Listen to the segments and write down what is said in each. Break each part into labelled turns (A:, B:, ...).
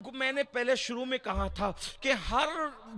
A: میں نے پہلے شروع میں کہا تھا کہ ہر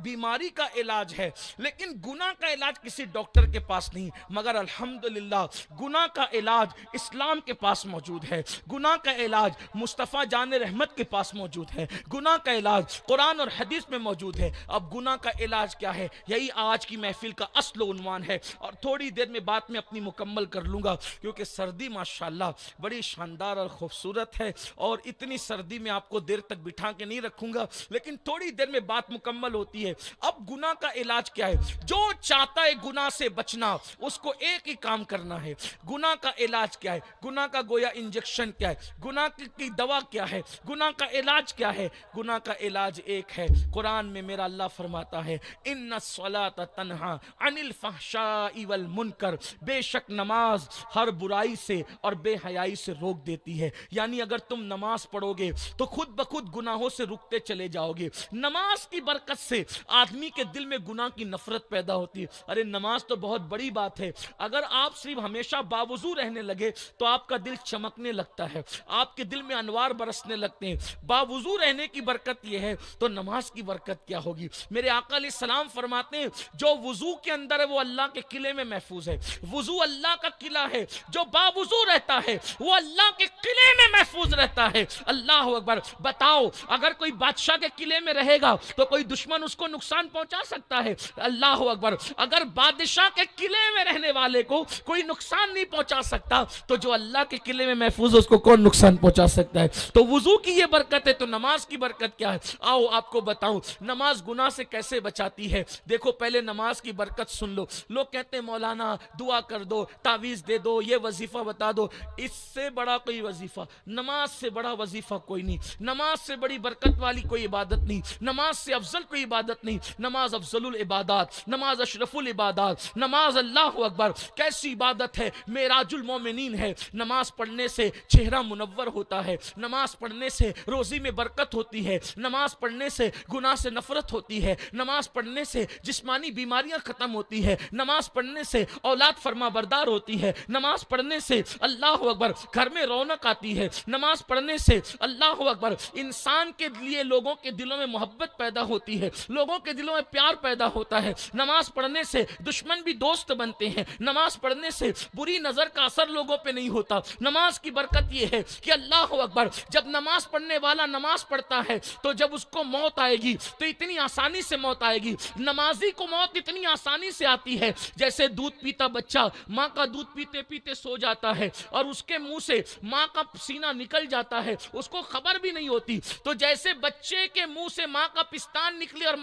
A: بیماری کا علاج ہے، لیکن گناہ کا علاج کسی ڈاکٹر کے پاس نہیں، مگر الحمدللہ گناہ کا علاج اسلام کے پاس موجود ہے، گناہ کا علاج مصطفیٰ جان رحمت کے پاس موجود ہے، گناہ کا علاج قرآن اور حدیث میں موجود ہے۔ اب گناہ کا علاج کیا ہے، یہی آج کی محفل کا اصل و عنوان ہے، اور تھوڑی دیر میں بات میں اپنی مکمل کر لوں گا، کیونکہ سردی ماشاءاللہ بڑی شاندار اور خوبصورت ہے، اور اتنی سردی میں آپ کو دیر تک بٹھا کے نہیں رکھوں گا، لیکن تھوڑی دیر میں بات مکمل ہوتی ہے۔ اب گناہ کا علاج کیا ہے؟ جو چاہتا ہے گناہ سے بچنا، اس کو ایک ہی کام کرنا ہے۔ گناہ کا علاج کیا ہے؟ گناہ کا گویا انجیکشن کیا ہے؟ گناہ کی دوا کیا ہے؟ گناہ کا علاج کیا ہے؟ گناہ کا علاج ایک ہے، قرآن میں میرا اللہ فرماتا ہے ان الصلاۃ تنہا عن الفحشاء والمنکر، بے شک نماز ہر برائی سے اور بے حیائی سے روک دیتی ہے۔ یعنی اگر تم نماز پڑھو گے تو خود بخود گناہوں سے رکتے چلے جاؤ گے۔ نماز کی برکت سے آدمی کے دل میں گناہ کی نفرت پیدا ہوتی ہے۔ ارے نماز تو بہت بڑی بات ہے، اگر آپ صرف ہمیشہ باوضو رہنے لگے تو آپ کا دل چمکنے لگتا ہے، آپ کے دل میں انوار برسنے لگتے ہیں۔ باوضو رہنے کی برکت یہ ہے تو نماز کی برکت کیا ہوگی؟ میرے آقا علیہ السلام فرماتے ہیں جو وضو کے اندر ہے وہ اللہ کے قلعے میں محفوظ ہے۔ وضو اللہ کا قلعہ ہے، جو باوضو رہتا ہے وہ اللہ کے قلعے میں محفوظ رہتا ہے۔ اللہ اکبر۔ بتاؤ اگر کوئی بادشاہ کے قلعے میں رہے گا تو کوئی دشمن اس کو نقصان پہنچا سکتا ہے؟ اللہ اکبر۔ اگر بادشاہ کے قلعے میں رہنے والے کو کوئی نقصان نہیں پہنچا سکتا تو جو اللہ کے قلعے میں محفوظ ہے اس کو کون نقصان پہنچا سکتا ہے؟ تو وضو کی یہ برکت ہے، تو نماز کی برکت کیا ہے؟ آؤ آپ کو بتاؤں نماز گناہ سے کیسے بچاتی ہے۔ دیکھو پہلے نماز کی برکت سن لو۔ لوگ کہتے ہیں مولانا دعا کر دو، تعویذ دے دو، یہ وظیفہ بتا دو۔ اس سے بڑا کوئی وظیفہ، نماز سے بڑا وظیفہ کوئی نہیں، نماز سے بڑی برکت والی کوئی عبادت نہیں، نماز سے افضل کوئی عبادت نہیں۔ نماز افضل العبادات، نماز اشرف العبادات، نماز اللہ اکبر کیسی عبادت ہے، معراج المومنین ہے۔ نماز پڑھنے سے چہرہ منور ہوتا ہے، نماز پڑھنے سے روزی میں برکت ہوتی ہے، نماز پڑھنے سے گناہ سے نفرت ہوتی ہے، نماز پڑھنے سے جسمانی بیماریاں ختم ہوتی ہے، نماز پڑھنے سے اولاد فرما بردار ہوتی ہے، نماز پڑھنے سے اللہ اکبر گھر میں رونق آتی ہے، نماز پڑھنے سے اللہ اکبر انسان کے لیے لوگوں کے دلوں میں محبت پیدا ہوتی ہے، لوگوں کے دلوں میں پیار پیدا ہوتا ہے۔ نماز پڑھنے سے دشمن بھی دوست بنتے ہیں، نماز پڑھنے سے بری نظر کا اثر لوگوں پہ نہیں ہوتا۔ نماز کی برکت یہ ہے کہ اللہ اکبر جب نماز پڑھنے والا نماز پڑھتا ہے تو جب اس کو موت آئے گی تو اتنی آسانی سے موت آئے گی۔ نمازی کو موت اتنی آسانی سے آتی ہے جیسے دودھ پیتا بچہ ماں کا دودھ پیتے پیتے سو جاتا ہے اور اس کے منہ سے ماں کا سینہ نکل جاتا ہے، اس کو خبر بھی نہیں ہوتی۔ تو جیسے بچے کے منہ سے ماں کا پستان نکلے اور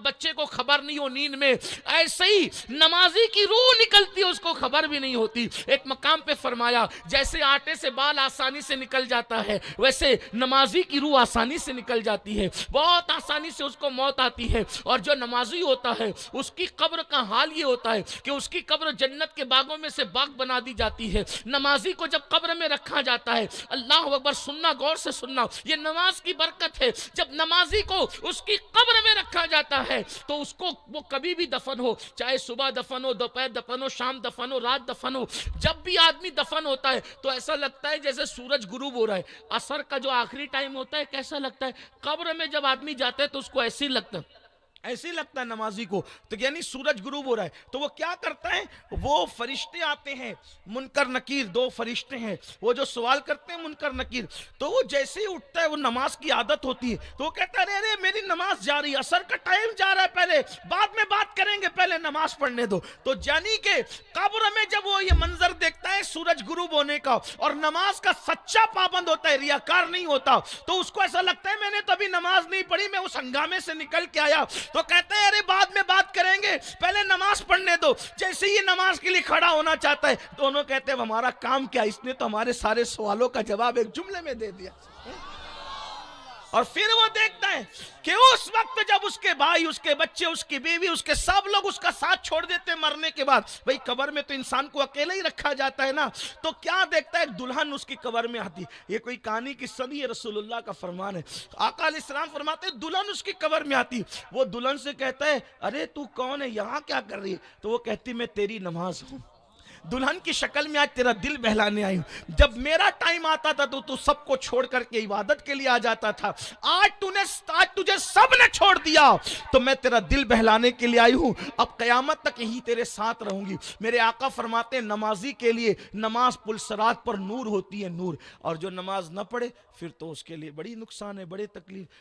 A: بچے کو خبر نہیں ہو نیند میں، ایسے ہی نمازی کی روح نکلتی ہے، اس کو خبر بھی نہیں ہوتی۔ ایک مقام پہ فرمایا جیسے آٹے سے بال آسانی سے نکل جاتا ہے ویسے نمازی کی روح آسانی سے نکل جاتی ہے، بہت آسانی سے اس کو موت آتی ہے۔ اور جو نمازی ہوتا ہے اس کی قبر کا حال یہ ہوتا ہے کہ اس کی قبر جنت کے باغوں میں سے باغ بنا دی جاتی ہے۔ نمازی کو جب قبر میں رکھا جاتا ہے، اللہ اکبر سننا، غور سے سننا، یہ نماز کی برکت ہے، جب نمازی کو اس کی قبر میں رکھا جاتا ہے تو اس کو وہ کبھی بھی دفن ہو، چاہے صبح دفن ہو، دوپہر دفن ہو، شام دفن ہو، رات دفن ہو، جب بھی آدمی دفن ہوتا ہے تو ایسا لگتا ہے جیسے سورج غروب ہو رہا ہے۔ عصر کا جو آخری ٹائم ہوتا ہے کیسا لگتا ہے؟ قبر میں جب آدمی جاتا ہے تو اس کو ایسے ہی لگتا ہے، ایسے ہی لگتا ہے نمازی کو، تو یعنی سورج غروب ہو رہا ہے۔ تو وہ کیا کرتا ہے، وہ فرشتے آتے ہیں، منکر نکیر دو فرشتے ہیں، وہ جو سوال کرتے ہیں منکر نکیر، تو وہ جیسے ہی اٹھتا ہے، وہ نماز کی عادت ہوتی ہے تو وہ کہتا ہے ارے میری نماز جا رہی ہے، عصر کا ٹائم جا رہا ہے، پہلے بعد میں بات کریں گے، پہلے نماز پڑھنے دو۔ تو یعنی کہ قبر میں جب وہ یہ منظر دیکھتا ہے سورج غروب ہونے کا اور نماز کا سچا پابند ہوتا ہے، ریاکار نہیں ہوتا، تو اس کو ایسا لگتا ہے میں نے تو ابھی نماز نہیں پڑھی، میں اس ہنگامے سے نکل کے آیا، تو کہتے ہیں ارے بعد میں بات کریں گے، پہلے نماز پڑھنے دو۔ جیسے ہی نماز کے لیے کھڑا ہونا چاہتا ہے دونوں کہتے ہیں ہمارا کام کیا، اس نے تو ہمارے سارے سوالوں کا جواب ایک جملے میں دے دیا۔ اور پھر وہ دیکھتا ہے کہ اس وقت جب اس کے بھائی، اس کے بچے، اس کی بیوی، اس کے سب لوگ اس کا ساتھ چھوڑ دیتے مرنے کے بعد، بھئی قبر میں تو انسان کو اکیلے ہی رکھا جاتا ہے نا، تو کیا دیکھتا ہے ایک دلہن اس کی قبر میں آتی۔ یہ کوئی کہانی کی صدی ہے، رسول اللہ کا فرمان ہے۔ آقا علیہ السلام فرماتے ہیں دلہن اس کی قبر میں آتی، وہ دلہن سے کہتا ہے ارے تو کون ہے، یہاں کیا کر رہی ہے؟ تو وہ کہتی میں تیری نماز ہوں۔ دلہن کی شکل میں آج تیرا دل بہلانے آئی ہوں. جب میرا ٹائم آتا تھا تو سب کو چھوڑ کر کے عبادت کے لیے آ جاتا تھا. آج تجھے سب نے چھوڑ دیا تو میں تیرا دل بہلانے کے لیے آئی ہوں. اب قیامت تک یہی تیرے ساتھ رہوں گی. میرے آقا فرماتے ہیں نمازی کے لیے نماز پل صراط پر نور ہوتی ہے، نور. اور جو نماز نہ پڑھے پھر تو اس کے لیے بڑی نقصان ہے، بڑی تکلیف.